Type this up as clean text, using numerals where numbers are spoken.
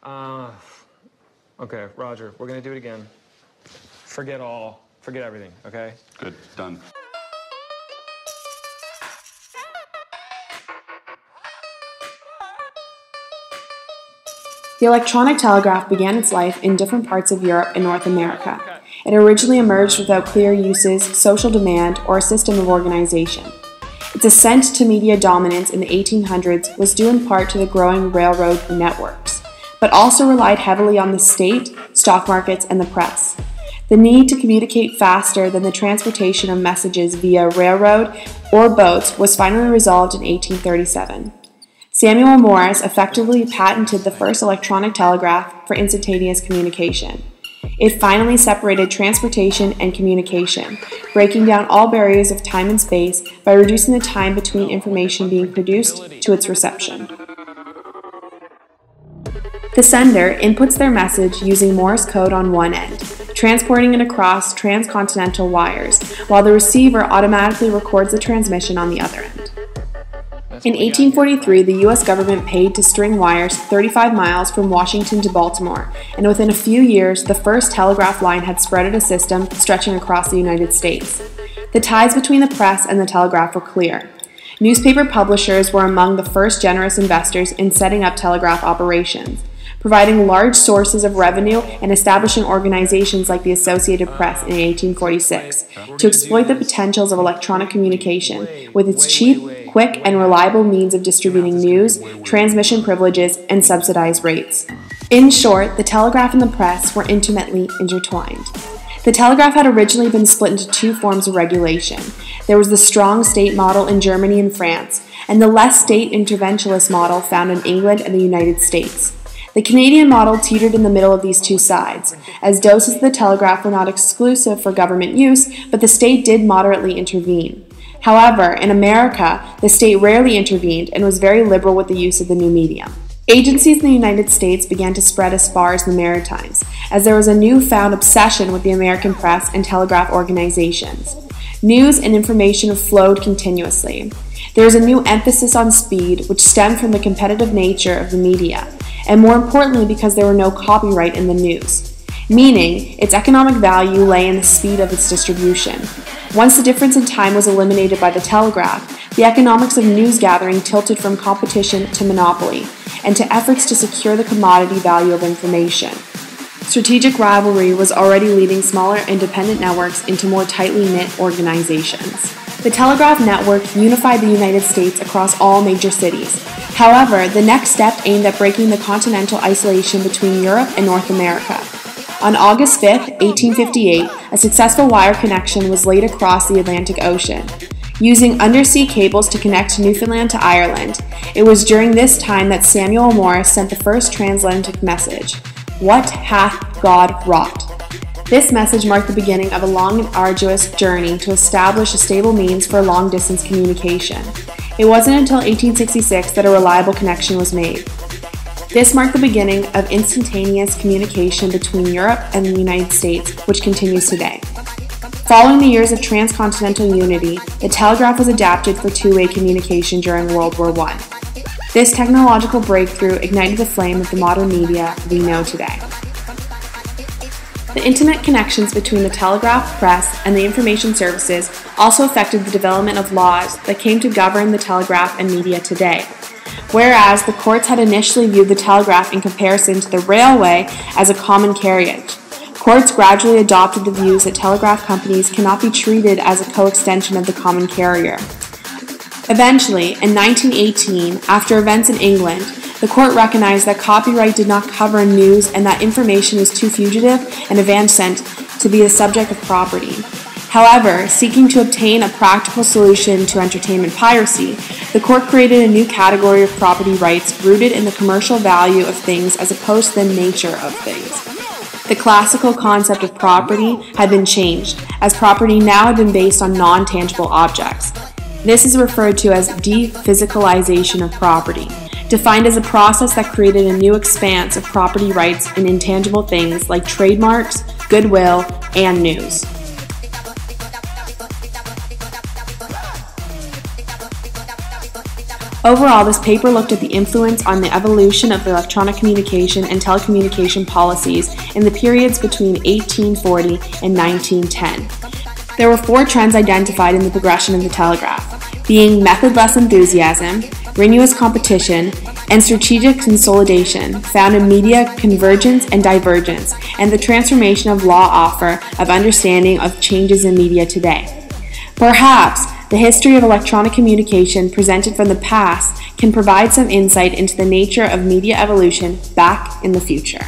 Uh, okay, Roger, we're gonna do it again. Forget everything, okay? Good, done. The electronic telegraph began its life in different parts of Europe and North America. It originally emerged without clear uses, social demand, or a system of organization. Its ascent to media dominance in the 1800s was due in part to the growing railroad networks, but also relied heavily on the state, stock markets, and the press. The need to communicate faster than the transportation of messages via railroad or boats was finally resolved in 1837. Samuel Morse effectively patented the first electronic telegraph for instantaneous communication. It finally separated transportation and communication, breaking down all barriers of time and space by reducing the time between information being produced to its reception. The sender inputs their message using Morse code on one end, transporting it across transcontinental wires, while the receiver automatically records the transmission on the other end. In 1843, the U.S. government paid to string wires 35 miles from Washington to Baltimore, and within a few years, the first telegraph line had spread a system stretching across the United States. The ties between the press and the telegraph were clear. Newspaper publishers were among the first generous investors in setting up telegraph operations, providing large sources of revenue and establishing organizations like the Associated Press in 1846 to exploit the potentials of electronic communication with its cheap, quick, and reliable means of distributing news, transmission privileges, and subsidized rates. In short, the telegraph and the press were intimately intertwined. The telegraph had originally been split into two forms of regulation. There was the strong state model in Germany and France, and the less state interventionist model found in England and the United States. The Canadian model teetered in the middle of these two sides, as doses of the telegraph were not exclusive for government use, but the state did moderately intervene. However, in America, the state rarely intervened and was very liberal with the use of the new medium. Agencies in the United States began to spread as far as the Maritimes, as there was a newfound obsession with the American press and telegraph organizations. News and information flowed continuously. There was a new emphasis on speed, which stemmed from the competitive nature of the media, and more importantly because there were no copyright in the news, meaning its economic value lay in the speed of its distribution. Once the difference in time was eliminated by the telegraph, the economics of news gathering tilted from competition to monopoly, and to efforts to secure the commodity value of information. Strategic rivalry was already leading smaller independent networks into more tightly knit organizations. The telegraph network unified the United States across all major cities. However, the next step aimed at breaking the continental isolation between Europe and North America. On August 5, 1858, a successful wire connection was laid across the Atlantic Ocean. Using undersea cables to connect Newfoundland to Ireland, it was during this time that Samuel Morse sent the first transatlantic message, "What hath God wrought?" This message marked the beginning of a long and arduous journey to establish a stable means for long-distance communication. It wasn't until 1866 that a reliable connection was made. This marked the beginning of instantaneous communication between Europe and the United States, which continues today. Following the years of transcontinental unity, the telegraph was adapted for two-way communication during World War I. This technological breakthrough ignited the flame of the modern media we know today. The intimate connections between the telegraph, press, and the information services also affected the development of laws that came to govern the telegraph and media today. Whereas the courts had initially viewed the telegraph in comparison to the railway as a common carriage, courts gradually adopted the views that telegraph companies cannot be treated as a coextension of the common carrier. Eventually, in 1918, after events in England, the court recognized that copyright did not cover news and that information was too fugitive and evanescent to be the subject of property. However, seeking to obtain a practical solution to entertainment piracy, the court created a new category of property rights rooted in the commercial value of things as opposed to the nature of things. The classical concept of property had been changed, as property now had been based on non-tangible objects. This is referred to as de-physicalization of property, defined as a process that created a new expanse of property rights in intangible things like trademarks, goodwill, and news. Overall, this paper looked at the influence on the evolution of electronic communication and telecommunication policies in the periods between 1840 and 1910. There were 4 trends identified in the progression of the telegraph, being method-less enthusiasm, renewous competition, and strategic consolidation found in media convergence and divergence, and the transformation of law offer of understanding of changes in media today. Perhaps the history of electronic communication presented from the past can provide some insight into the nature of media evolution back in the future.